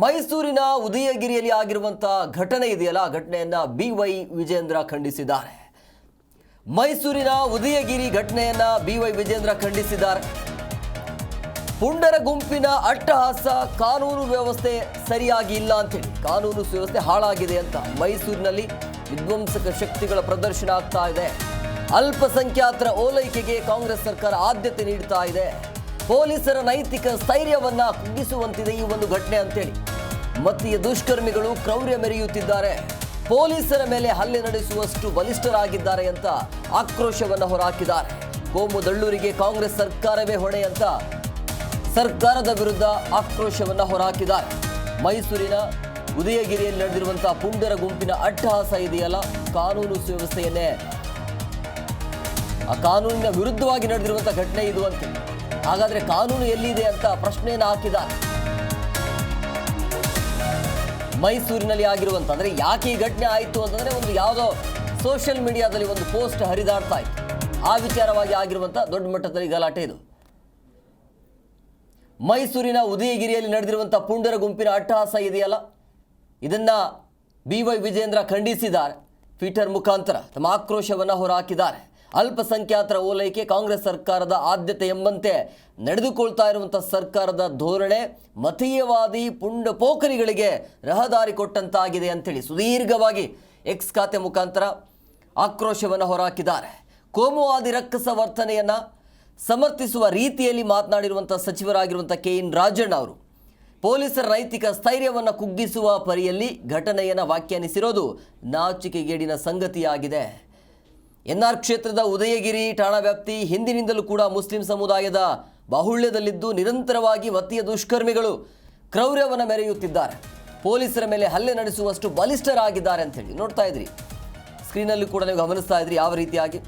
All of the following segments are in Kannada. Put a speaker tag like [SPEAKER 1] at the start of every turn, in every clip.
[SPEAKER 1] ಮೈಸೂರಿನ ಉದಯಗಿರಿಯಲ್ಲಿ ಆಗಿರುವಂತಹ ಘಟನೆ ಇದೆಯಲ್ಲ, ಆ ಘಟನೆಯನ್ನ BY ವಿಜೇಂದ್ರ ಖಂಡಿಸಿದ್ದಾರೆ. ಮೈಸೂರಿನ ಉದಯಗಿರಿ ಘಟನೆಯನ್ನ BY ವಿಜೇಂದ್ರ ಖಂಡಿಸಿದ್ದಾರೆ. ಪುಂಡರ ಗುಂಪಿನ ಅಟ್ಟಹಾಸ, ಕಾನೂನು ವ್ಯವಸ್ಥೆ ಸರಿಯಾಗಿ ಇಲ್ಲ ಅಂತೇಳಿ, ಕಾನೂನು ವ್ಯವಸ್ಥೆ ಹಾಳಾಗಿದೆ ಅಂತ ಮೈಸೂರಿನಲ್ಲಿ ವಿಧ್ವಂಸಕ ಶಕ್ತಿಗಳ ಪ್ರದರ್ಶನ ಆಗ್ತಾ ಇದೆ. ಅಲ್ಪಸಂಖ್ಯಾತರ ಓಲೈಕೆಗೆ ಕಾಂಗ್ರೆಸ್ ಸರ್ಕಾರ ಆದ್ಯತೆ ನೀಡ್ತಾ ಇದೆ. ಪೊಲೀಸರ ನೈತಿಕ ಸ್ಥೈರ್ಯವನ್ನ ಕುಗ್ಗಿಸುವಂತಿದೆ ಈ ಒಂದು ಘಟನೆ ಅಂತೇಳಿ ಮತೀಯ ದುಷ್ಕರ್ಮಿಗಳು ಕ್ರೌರ್ಯ ಮೆರೆಯುತ್ತಿದ್ದಾರೆ. ಪೊಲೀಸರ ಮೇಲೆ ಹಲ್ಲೆ ನಡೆಸುವಷ್ಟು ಬಲಿಷ್ಠರಾಗಿದ್ದಾರೆ ಅಂತ ಆಕ್ರೋಶವನ್ನು ಹೊರಹಾಕಿದ್ದಾರೆ. ಕೋಮು ದಳ್ಳೂರಿಗೆ ಕಾಂಗ್ರೆಸ್ ಸರ್ಕಾರವೇ ಹೊಣೆ ಅಂತ ಸರ್ಕಾರದ ವಿರುದ್ಧ ಆಕ್ರೋಶವನ್ನು ಹೊರಹಾಕಿದ್ದಾರೆ. ಮೈಸೂರಿನ ಉದಯಗಿರಿಯಲ್ಲಿ ನಡೆದಿರುವಂತಹ ಪುಂಡರ ಗುಂಪಿನ ಅಟ್ಟಹಾಸ ಇದೆಯಲ್ಲ, ಕಾನೂನು ಸುವ್ಯವಸ್ಥೆಯನ್ನೇ, ಆ ಕಾನೂನಿನ ವಿರುದ್ಧವಾಗಿ ನಡೆದಿರುವಂತಹ ಘಟನೆ ಇದು ಅಂತ. ಹಾಗಾದ್ರೆ ಕಾನೂನು ಎಲ್ಲಿದೆ ಅಂತ ಪ್ರಶ್ನೆಯನ್ನು ಹಾಕಿದ್ದಾರೆ. ಮೈಸೂರಿನಲ್ಲಿ ಆಗಿರುವಂತ, ಅಂದ್ರೆ ಯಾಕೆ ಈ ಘಟನೆ ಆಯಿತು ಅಂತಂದ್ರೆ, ಒಂದು ಯಾವುದೋ ಸೋಷಿಯಲ್ ಮೀಡಿಯಾದಲ್ಲಿ ಒಂದು ಪೋಸ್ಟ್ ಹರಿದಾಡ್ತಾ ಇತ್ತು, ಆ ವಿಚಾರವಾಗಿ ಆಗಿರುವಂತ ದೊಡ್ಡ ಮಟ್ಟದಲ್ಲಿ ಗಲಾಟೆ ಇದು. ಮೈಸೂರಿನ ಉದಯಗಿರಿಯಲ್ಲಿ ನಡೆದಿರುವಂಥ ಪುಂಡರ ಗುಂಪಿನ ಅಟ್ಟಹಾಸ ಇದೆಯಲ್ಲ, ಇದನ್ನ BY ವಿಜೇಂದ್ರ ಖಂಡಿಸಿದ್ದಾರೆ. ಟ್ವಿಟರ್ ಮುಖಾಂತರ ತಮ್ಮ ಆಕ್ರೋಶವನ್ನು ಹೊರಹಾಕಿದ್ದಾರೆ. ಅಲ್ಪಸಂಖ್ಯಾತರ ಓಲೈಕೆ ಕಾಂಗ್ರೆಸ್ ಸರ್ಕಾರದ ಆದ್ಯತೆ ಎಂಬಂತೆ ನಡೆದುಕೊಳ್ತಾ ಇರುವಂಥ ಸರ್ಕಾರದ ಧೋರಣೆ ಮತೀಯವಾದಿ ಪುಂಡ ಪೋಖರಿಗಳಿಗೆ ರಹದಾರಿ ಕೊಟ್ಟಂತಾಗಿದೆ ಅಂತೇಳಿ ಸುದೀರ್ಘವಾಗಿ X ಖಾತೆ ಮುಖಾಂತರ ಆಕ್ರೋಶವನ್ನು ಹೊರಹಾಕಿದ್ದಾರೆ. ಕೋಮುವಾದಿ ರಕ್ಕಸ ವರ್ತನೆಯನ್ನು ಸಮರ್ಥಿಸುವ ರೀತಿಯಲ್ಲಿ ಮಾತನಾಡಿರುವಂಥ ಸಚಿವರಾಗಿರುವಂಥ KN ರಾಜಣ್ಣ ಅವರು ಪೊಲೀಸರ ನೈತಿಕ ಸ್ಥೈರ್ಯವನ್ನು ಕುಗ್ಗಿಸುವ ಪರಿಯಲ್ಲಿ ಘಟನೆಯನ್ನು ವ್ಯಾಖ್ಯಾನಿಸಿರೋದು ನಾಚಿಕೆಗೇಡಿನ ಸಂಗತಿಯಾಗಿದೆ. NR ಕ್ಷೇತ್ರದ ಉದಯಗಿರಿ ಠಾಣಾ ವ್ಯಾಪ್ತಿ ಹಿಂದಿನಿಂದಲೂ ಕೂಡ ಮುಸ್ಲಿಂ ಸಮುದಾಯದ ಬಾಹುಳ್ಯದಲ್ಲಿದ್ದು ನಿರಂತರವಾಗಿ ಮತೀಯ ದುಷ್ಕರ್ಮಿಗಳು ಕ್ರೌರ್ಯವನ್ನು ಮೆರೆಯುತ್ತಿದ್ದಾರೆ. ಪೊಲೀಸರ ಮೇಲೆ ಹಲ್ಲೆ ನಡೆಸುವಷ್ಟು ಬಲಿಷ್ಠರಾಗಿದ್ದಾರೆ ಅಂತೇಳಿ ನೋಡ್ತಾ ಇದ್ರಿ, ಸ್ಕ್ರೀನಲ್ಲಿ ಕೂಡ ನೀವು ಗಮನಿಸ್ತಾ ಇದ್ರಿ ಯಾವ ರೀತಿಯಾಗಿ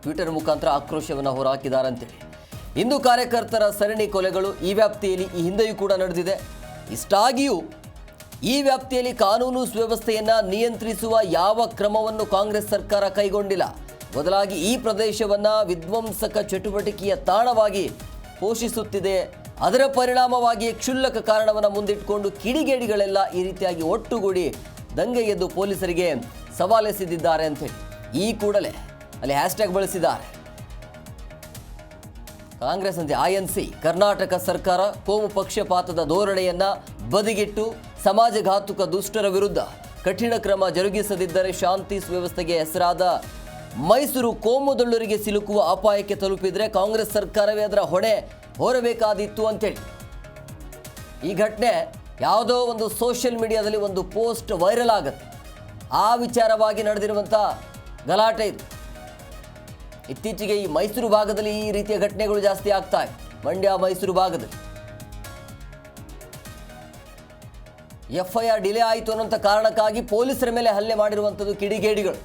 [SPEAKER 1] ಟ್ವಿಟರ್ ಮುಖಾಂತರ ಆಕ್ರೋಶವನ್ನು ಹೊರಹಾಕಿದ್ದಾರೆ ಅಂತೇಳಿ. ಹಿಂದೂ ಕಾರ್ಯಕರ್ತರ ಸರಣಿ ಕೊಲೆಗಳು ಈ ವ್ಯಾಪ್ತಿಯಲ್ಲಿ ಈ ಹಿಂದೆಯೂ ಕೂಡ ನಡೆದಿದೆ. ಇಷ್ಟಾಗಿಯೂ ಈ ವ್ಯಾಪ್ತಿಯಲ್ಲಿ ಕಾನೂನು ಸುವ್ಯವಸ್ಥೆಯನ್ನು ನಿಯಂತ್ರಿಸುವ ಯಾವ ಕ್ರಮವನ್ನು ಕಾಂಗ್ರೆಸ್ ಸರ್ಕಾರ ಕೈಗೊಂಡಿಲ್ಲ. ಬದಲಾಗಿ ಈ ಪ್ರದೇಶವನ್ನು ವಿಧ್ವಂಸಕ ಚಟುವಟಿಕೆಯ ತಾಣವಾಗಿ ಪೋಷಿಸುತ್ತಿದೆ. ಅದರ ಪರಿಣಾಮವಾಗಿ ಕ್ಷುಲ್ಲಕ ಕಾರಣವನ್ನು ಮುಂದಿಟ್ಟುಕೊಂಡು ಕಿಡಿಗೇಡಿಗಳೆಲ್ಲ ಈ ರೀತಿಯಾಗಿ ಒಟ್ಟುಗೂಡಿ ದಂಗೆ ಎದ್ದು ಪೊಲೀಸರಿಗೆ ಸವಾಲೆಸೆದಿದ್ದಾರೆ ಅಂತೇಳಿ ಈ ಕೂಡಲೇ ಅಲ್ಲಿ ಹ್ಯಾಶ್ಟ್ಯಾಗ್ ಬಳಸಿದ್ದಾರೆ. ಕಾಂಗ್ರೆಸ್ ಅಂತೆ INC ಕರ್ನಾಟಕ ಸರ್ಕಾರ ಕೋಮು ಪಕ್ಷಪಾತದ ಧೋರಣೆಯನ್ನ ಬದಿಗಿಟ್ಟು ಸಮಾಜಘಾತುಕ ದುಷ್ಟರ ವಿರುದ್ಧ ಕಠಿಣ ಕ್ರಮ ಜರುಗಿಸದಿದ್ದರೆ ಶಾಂತಿ ಸುವ್ಯವಸ್ಥೆಗೆ ಹೆಸರಾದ ಮೈಸೂರು ಕೋಮುದಳ್ಳೂರಿಗೆ ಸಿಲುಕುವ ಅಪಾಯಕ್ಕೆ ತಲುಪಿದರೆ ಕಾಂಗ್ರೆಸ್ ಸರ್ಕಾರವೇ ಅದರ ಹೊಣೆ ಹೊರಬೇಕಾದಿತ್ತು ಅಂತೇಳಿ ಈ ಘಟನೆ ಯಾವುದೋ ಒಂದು ಸೋಷಿಯಲ್ ಮೀಡಿಯಾದಲ್ಲಿ ಒಂದು ಪೋಸ್ಟ್ ವೈರಲ್ ಆಗುತ್ತೆ, ಆ ವಿಚಾರವಾಗಿ ನಡೆದಿರುವಂಥ ಗಲಾಟೆ ಇದು. ಇತ್ತೀಚೆಗೆ ಈ ಮೈಸೂರು ಭಾಗದಲ್ಲಿ ಈ ರೀತಿಯ ಘಟನೆಗಳು ಜಾಸ್ತಿ ಆಗ್ತಾ ಇದೆ. ಮಂಡ್ಯ ಮೈಸೂರು ಭಾಗದಲ್ಲಿ FIR ಡಿಲೇ ಆಯಿತು ಅನ್ನೋಂಥ ಕಾರಣಕ್ಕಾಗಿ ಪೊಲೀಸರ ಮೇಲೆ ಹಲ್ಲೆ ಮಾಡಿರುವಂಥದ್ದು ಕಿಡಿಗೇಡಿಗಳು.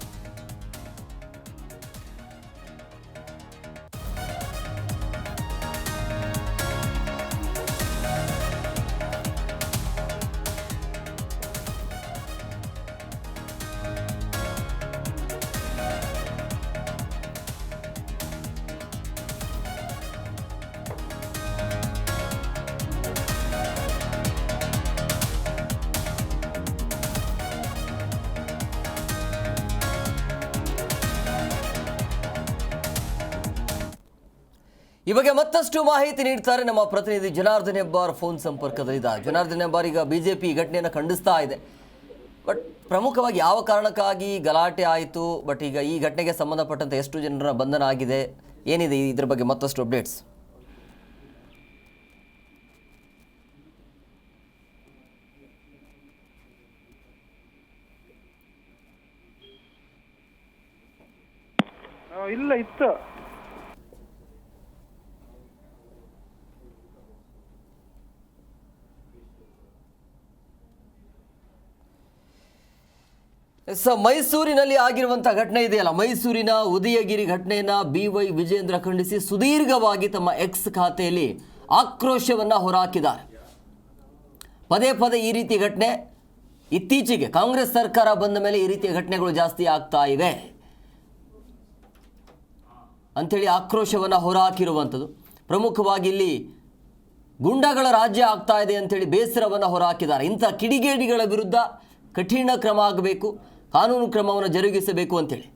[SPEAKER 1] ಈ ಬಗ್ಗೆ ಮತ್ತಷ್ಟು ಮಾಹಿತಿ ನೀಡ್ತಾರೆ ನಮ್ಮ ಪ್ರತಿನಿಧಿ ಜನಾರ್ದನ್ ಹೆಬ್ಬಾರ್ ಫೋನ್ ಸಂಪರ್ಕದಲ್ಲಿದ್ದಾರೆ. ಜನಾರ್ದನ್ ಹೆಬ್ಬಾರ್, ಈಗ BJP ಈ ಘಟನೆಯನ್ನು ಖಂಡಿಸ್ತಾ ಇದೆ, ಬಟ್ ಪ್ರಮುಖವಾಗಿ ಯಾವ ಕಾರಣಕ್ಕಾಗಿ ಗಲಾಟೆ ಆಯಿತು, ಬಟ್ ಈಗ ಈ ಘಟನೆಗೆ ಸಂಬಂಧಪಟ್ಟಂತೆ ಎಷ್ಟು ಜನರ ಬಂಧನ ಆಗಿದೆ, ಏನಿದೆ ಇದ್ರ ಬಗ್ಗೆ ಮತ್ತಷ್ಟು ಅಪ್ಡೇಟ್ಸ್?
[SPEAKER 2] ಇಲ್ಲ ಇತ್ತು
[SPEAKER 1] ಮೈಸೂರಿನಲ್ಲಿ ಆಗಿರುವಂಥ ಘಟನೆ ಇದೆಯಲ್ಲ, ಮೈಸೂರಿನ ಉದಯಗಿರಿ ಘಟನೆಯನ್ನು BY ವಿಜೇಂದ್ರ ಖಂಡಿಸಿ ಸುದೀರ್ಘವಾಗಿ ತಮ್ಮ X ಖಾತೆಯಲ್ಲಿ ಆಕ್ರೋಶವನ್ನು ಹೊರಹಾಕಿದ್ದಾರೆ. ಪದೇ ಪದೇ ಈ ರೀತಿ ಘಟನೆ ಇತ್ತೀಚೆಗೆ ಕಾಂಗ್ರೆಸ್ ಸರ್ಕಾರ ಬಂದ ಮೇಲೆ ಈ ರೀತಿಯ ಘಟನೆಗಳು ಜಾಸ್ತಿ ಆಗ್ತಾ ಇವೆ ಅಂಥೇಳಿ ಆಕ್ರೋಶವನ್ನು ಹೊರಹಾಕಿರುವಂಥದ್ದು. ಪ್ರಮುಖವಾಗಿ ಇಲ್ಲಿ ಗುಂಡಗಳ ರಾಜ್ಯ ಆಗ್ತಾ ಇದೆ ಅಂತೇಳಿ ಬೇಸರವನ್ನು ಹೊರಹಾಕಿದ್ದಾರೆ. ಇಂಥ ಕಿಡಿಗೇಡಿಗಳ ವಿರುದ್ಧ ಕಠಿಣ ಕ್ರಮ ಆಗಬೇಕು, ಕಾನೂನು ಕ್ರಮವನ್ನು ಜರುಗಿಸಬೇಕು ಅಂತೇಳಿ.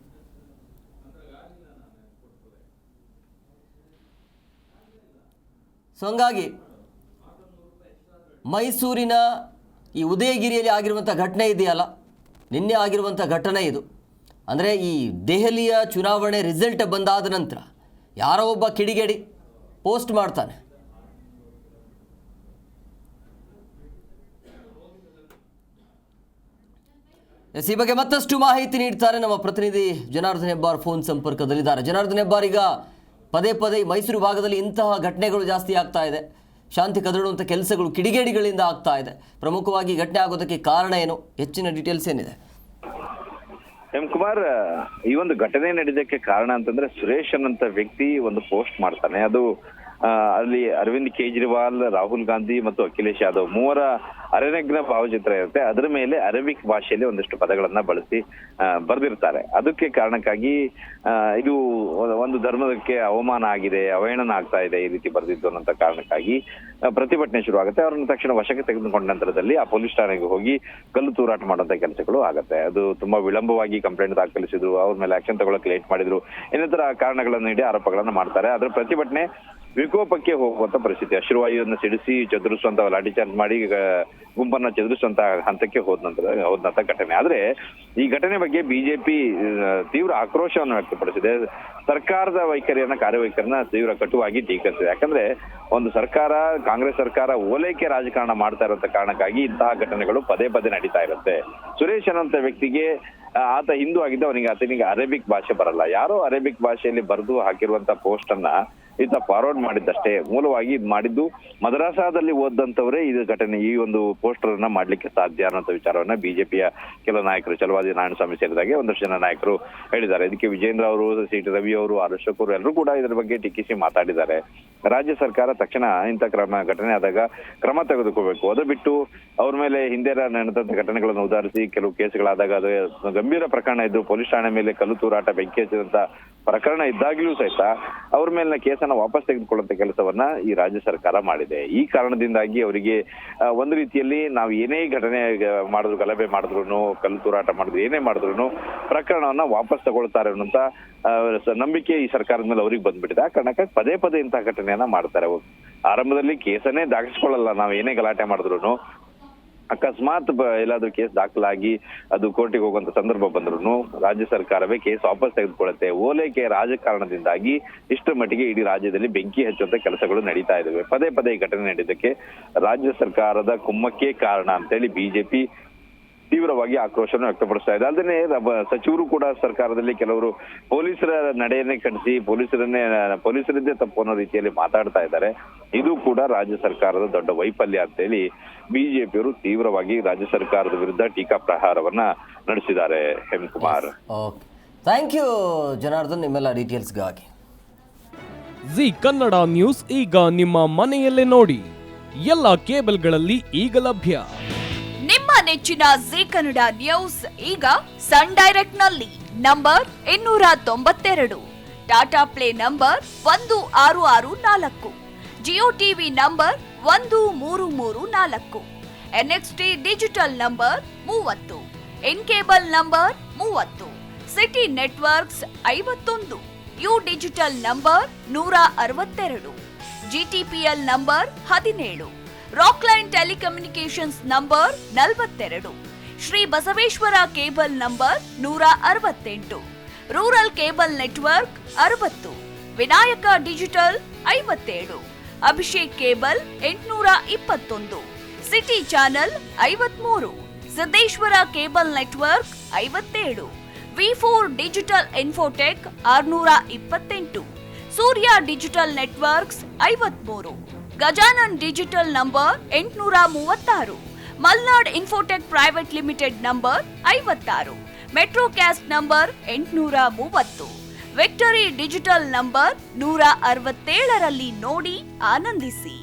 [SPEAKER 1] ಸೊ ಹಂಗಾಗಿ ಮೈಸೂರಿನ ಈ ಉದಯಗಿರಿಯಲ್ಲಿ ಆಗಿರುವಂಥ ಘಟನೆ ಇದೆಯಲ್ಲ, ನಿನ್ನೆ ಆಗಿರುವಂಥ ಘಟನೆ ಇದು. ಅಂದರೆ ಈ ದೆಹಲಿಯ ಚುನಾವಣೆ ರಿಸಲ್ಟ್ ಬಂದಾದ ನಂತರ ಯಾರೋ ಒಬ್ಬ ಕಿಡಿಗೇಡಿ ಪೋಸ್ಟ್ ಮಾಡ್ತಾನೆ, ಈ ಬಗ್ಗೆ ಮತ್ತಷ್ಟು ಮಾಹಿತಿ ನೀಡ್ತಾರೆ ನಮ್ಮ ಪ್ರತಿನಿಧಿ ಜನಾರ್ದನ್ ಹೆಬ್ಬಾರ್ ಫೋನ್ ಸಂಪರ್ಕದಲ್ಲಿದ್ದಾರೆ. ಜನಾರ್ದನ್ ಹೆಬ್ಬಾರ್, ಈಗ ಪದೇ ಪದೇ ಮೈಸೂರು ಭಾಗದಲ್ಲಿ ಇಂತಹ ಘಟನೆಗಳು ಜಾಸ್ತಿ ಆಗ್ತಾ ಇದೆ, ಶಾಂತಿ ಕದಡುವಂಥ ಕೆಲಸಗಳು ಕಿಡಿಗೇಡಿಗಳಿಂದ ಆಗ್ತಾ ಇದೆ. ಪ್ರಮುಖವಾಗಿ ಘಟನೆ ಆಗೋದಕ್ಕೆ ಕಾರಣ ಏನು, ಹೆಚ್ಚಿನ ಡೀಟೇಲ್ಸ್ ಏನಿದೆ?
[SPEAKER 2] ಎಂ ಕುಮಾರ್, ಈ ಒಂದು ಘಟನೆ ನಡೆದಕ್ಕೆ ಕಾರಣ ಅಂತಂದ್ರೆ ಸುರೇಶ್ ಅನ್ನಂತ ವ್ಯಕ್ತಿ ಒಂದು ಪೋಸ್ಟ್ ಮಾಡ್ತಾನೆ. ಅದು ಅಲ್ಲಿ ಅರವಿಂದ್ ಕೇಜ್ರಿವಾಲ್, ರಾಹುಲ್ ಗಾಂಧಿ ಮತ್ತು ಅಖಿಲೇಶ್ ಯಾದವ್ ಮೂವರ ಅರೆನಗ್ನ ಭಾವಚಿತ್ರ ಇರುತ್ತೆ. ಅದರ ಮೇಲೆ ಅರೇಬಿಕ್ ಭಾಷೆಯಲ್ಲಿ ಒಂದಷ್ಟು ಪದಗಳನ್ನ ಬಳಸಿ ಬರೆದಿರ್ತಾರೆ. ಅದಕ್ಕೆ ಕಾರಣಕ್ಕಾಗಿ ಇದು ಒಂದು ಧರ್ಮಕ್ಕೆ ಅವಮಾನ ಆಗಿದೆ, ಅವಹೇಳನ ಆಗ್ತಾ ಇದೆ ಈ ರೀತಿ ಬರೆದಿದ್ದು ಅನ್ನೋ ಕಾರಣಕ್ಕಾಗಿ ಪ್ರತಿಭಟನೆ ಶುರು ಆಗುತ್ತೆ. ಅವರನ್ನು ತಕ್ಷಣ ವಶಕ್ಕೆ ತೆಗೆದುಕೊಂಡ ನಂತರದಲ್ಲಿ ಆ ಪೊಲೀಸ್ ಠಾಣೆಗೆ ಹೋಗಿ ಕಲ್ಲು ತೂರಾಟ ಮಾಡುವಂತ ಕೆಲಸಗಳು ಆಗುತ್ತೆ. ಅದು ತುಂಬಾ ವಿಳಂಬವಾಗಿ ಕಂಪ್ಲೇಂಟ್ ದಾಖಲಿಸಿದ್ರು, ಅವ್ರ ಮೇಲೆ ಆಕ್ಷನ್ ತಗೊಳ್ಳಕ್ಕೆ ಲೇಟ್ ಮಾಡಿದ್ರು, ಇನ್ನಿತರ ಕಾರಣಗಳನ್ನು ನೀಡಿ ಆರೋಪಗಳನ್ನ ಮಾಡ್ತಾರೆ. ಅದರ ಪ್ರತಿಭಟನೆ ವಿಕೋಪಕ್ಕೆ ಹೋಗುವಂತ ಪರಿಸ್ಥಿತಿ, ಅಶ್ರುವಾಯುವನ್ನು ಸಿಡಿಸಿ ಚದುರಿಸುವಂತ ಲಾಠಿ ಚಾರ್ಜ್ ಮಾಡಿ ಗುಂಪನ್ನ ಚದುರಿಸುವಂತ ಹಂತಕ್ಕೆ ಹೋದಂತ ಘಟನೆ. ಆದ್ರೆ ಈ ಘಟನೆ ಬಗ್ಗೆ ಬಿಜೆಪಿ ತೀವ್ರ ಆಕ್ರೋಶವನ್ನು ವ್ಯಕ್ತಪಡಿಸಿದೆ. ಸರ್ಕಾರದ ಕಾರ್ಯವೈಖರಿಯನ್ನ ತೀವ್ರ ಕಟುವಾಗಿ ಟೀಕಿಸಿದೆ. ಯಾಕಂದ್ರೆ ಒಂದು ಸರ್ಕಾರ, ಕಾಂಗ್ರೆಸ್ ಸರ್ಕಾರ ಓಲೈಕೆ ರಾಜಕಾರಣ ಮಾಡ್ತಾ ಇರುವಂತ ಕಾರಣಕ್ಕಾಗಿ ಇಂತಹ ಘಟನೆಗಳು ಪದೇ ಪದೇ ನಡೀತಾ ಇರುತ್ತೆ. ಸುರೇಶ್ ಅನ್ನುವಂತ ವ್ಯಕ್ತಿಗೆ, ಆತ ಹಿಂದೂ ಆಗಿದ್ದ, ಆತನಿಗೆ ಅರೇಬಿಕ್ ಭಾಷೆ ಬರಲ್ಲ. ಯಾರೋ ಅರೇಬಿಕ್ ಭಾಷೆಯಲ್ಲಿ ಬರೆದು ಹಾಕಿರುವಂತ ಪೋಸ್ಟ್ ಅನ್ನ ಈತ ಫಾರ್ವರ್ಡ್ ಮಾಡಿದ್ದಷ್ಟೇ. ಮೂಲವಾಗಿ ಮಾಡಿದ್ದು ಮದ್ರಾಸಾದಲ್ಲಿ ಓದಂತವರೇ ಇದು ಘಟನೆ, ಈ ಒಂದು ಪೋಸ್ಟರ್ ಅನ್ನ ಮಾಡ್ಲಿಕ್ಕೆ ಸಾಧ್ಯ ಅನ್ನೋ ವಿಚಾರವನ್ನ ಬಿಜೆಪಿಯ ಕೆಲ ನಾಯಕರು, ಚಲವಾದಿ ನಾರಾಯಣಸ್ವಾಮಿ ಸೇರಿದಾಗೆ ಒಂದಷ್ಟು ಜನ ನಾಯಕರು ಹೇಳಿದ್ದಾರೆ. ಇದಕ್ಕೆ ವಿಜೇಂದ್ರ ಅವರು, ಸಿ.ಟಿ. ರವಿ ಅವರು, ಆರ್ ಅಶೋಕ್ ಅವರು ಎಲ್ಲರೂ ಕೂಡ ಇದರ ಬಗ್ಗೆ ಟೀಕಿಸಿ ಮಾತಾಡಿದ್ದಾರೆ. ರಾಜ್ಯ ಸರ್ಕಾರ ತಕ್ಷಣ ಇಂಥ ಘಟನೆ ಆದಾಗ ಕ್ರಮ ತೆಗೆದುಕೋಬೇಕು. ಅದು ಬಿಟ್ಟು ಅವ್ರ ಮೇಲೆ ಹಿಂದೆ ನಡೆದಂತ ಘಟನೆಗಳನ್ನು ಉದಾಹರಿಸಿ ಕೆಲವು ಕೇಸ್ಗಳಾದಾಗ, ಅದು ಗಂಭೀರ ಪ್ರಕರಣ ಇದ್ದು ಪೊಲೀಸ್ ಠಾಣೆ ಮೇಲೆ ಕಲ್ಲು ತೂರಾಟ, ಬೆಂಕಿ ಹಚ್ಚಿದಂತ ಪ್ರಕರಣ ಇದ್ದಾಗಲೂ ಸಹಿತ ಅವ್ರ ಮೇಲಿನ ಕೇಸನ್ನ ವಾಪಸ್ ತೆಗೆದುಕೊಳ್ಳುವಂತ ಕೆಲಸವನ್ನ ಈ ರಾಜ್ಯ ಸರ್ಕಾರ ಮಾಡಿದೆ. ಈ ಕಾರಣದಿಂದಾಗಿ ಅವರಿಗೆ ಒಂದು ರೀತಿಯಲ್ಲಿ ನಾವು ಏನೇ ಘಟನೆ ಮಾಡಿದ್ರು, ಗಲಭೆ ಮಾಡಿದ್ರು, ಕಲ್ಲು ತೂರಾಟ ಮಾಡಿದ್ರು, ಏನೇ ಮಾಡಿದ್ರು ಪ್ರಕರಣವನ್ನ ವಾಪಸ್ ತಗೊಳ್ತಾರೆ ಅನ್ನೋಂತ ನಂಬಿಕೆ ಈ ಸರ್ಕಾರದ ಮೇಲೆ ಅವ್ರಿಗೆ ಬಂದ್ಬಿಟ್ಟಿದೆ. ಆ ಕಾರಣಕ್ಕೆ ಪದೇ ಪದೇ ಇಂತಹ ಘಟನೆಯನ್ನ ಮಾಡ್ತಾರೆ. ಆರಂಭದಲ್ಲಿ ಕೇಸನ್ನೇ ದಾಖಲಿಸ್ಕೊಳ್ಳಲ್ಲ, ನಾವು ಏನೇ ಗಲಾಟೆ ಮಾಡಿದ್ರು. ಅಕಸ್ಮಾತ್ ಎಲ್ಲಾದ್ರೂ ಕೇಸ್ ದಾಖಲಾಗಿ ಅದು ಕೋರ್ಟಿಗೆ ಹೋಗುವಂತ ಸಂದರ್ಭ ಬಂದ್ರು ರಾಜ್ಯ ಸರ್ಕಾರವೇ ಕೇಸ್ ವಾಪಸ್ ತೆಗೆದುಕೊಳ್ಳುತ್ತೆ. ಓಲೈಕೆ ರಾಜಕಾರಣದಿಂದಾಗಿ ಇಷ್ಟರ ಮಟ್ಟಿಗೆ ಇಡೀ ರಾಜ್ಯದಲ್ಲಿ ಬೆಂಕಿ ಹಚ್ಚುವಂತ ಕೆಲಸಗಳು ನಡೀತಾ ಇದಾವೆ. ಪದೇ ಪದೇ ಈ ಘಟನೆ ನಡೆದಕ್ಕೆ ರಾಜ್ಯ ಸರ್ಕಾರದ ಕುಮ್ಮಕ್ಕೆ ಕಾರಣ ಅಂತೇಳಿ ಬಿಜೆಪಿ ತೀವ್ರವಾಗಿ ಆಕ್ರೋಶವನ್ನು ವ್ಯಕ್ತಪಡಿಸ್ತಾ ಇದೆ. ಅದನ್ನೇ ಸಚಿವರು ಕೂಡ ಸರ್ಕಾರದಲ್ಲಿ ಕೆಲವರು ಪೊಲೀಸರ ನಡೆಯನ್ನೇ ಖಂಡಿಸಿ ಪೊಲೀಸರದ್ದೇ ತಪ್ಪು ಅನ್ನೋ ರೀತಿಯಲ್ಲಿ ಮಾತಾಡ್ತಾ ಇದ್ದಾರೆ. ಇದು ಕೂಡ ರಾಜ್ಯ ಸರ್ಕಾರದ ದೊಡ್ಡ ವೈಫಲ್ಯ ಅಂತೇಳಿ ಬಿಜೆಪಿಯವರು ತೀವ್ರವಾಗಿ ರಾಜ್ಯ ಸರ್ಕಾರದ ವಿರುದ್ಧ ಟೀಕಾ ಪ್ರಹಾರವನ್ನ ನಡೆಸಿದ್ದಾರೆ. M Kumar,
[SPEAKER 1] thank you Janardhan, ನಿಮ್ಮೆಲ್ಲ ಡೀಟೇಲ್ಸ್ಗಾಗಿ.
[SPEAKER 3] ಜಿ ಕನ್ನಡ ನ್ಯೂಸ್ ಈಗ ನಿಮ್ಮ ಮನೆಯಲ್ಲೇ ನೋಡಿ, ಎಲ್ಲ ಕೇಬಲ್ಗಳಲ್ಲಿ ಈಗ ಲಭ್ಯ.
[SPEAKER 4] ನಿಮ್ಮ ನೆಚ್ಚಿನ ಜಿ ಕನ್ನಡ ನ್ಯೂಸ್ ಈಗ ಸನ್ ಡೈರೆಕ್ಟ್ ನಲ್ಲಿ number 292, Tata Play number 1664, Jio TV number 1334, NXT digital number 30, in cable number 30, city networks 51, U digital number 162, GTPL number 17, Rockline telecommunications number 42, Shri Basaveshwara cable number 168, rural cable network 60, Vinayaka digital 57, Abhishek cable 821, city channel 53, Siddeshwara cable network 57, ವಿ4 digital infotech 628, Surya digital networks 53, Gajanan digital number 836, Malnad infotech private limited number 56, Metrocast number 830, victory digital number 167ರಲ್ಲಿ ನೋಡಿ ಆನಂದಿಸಿ.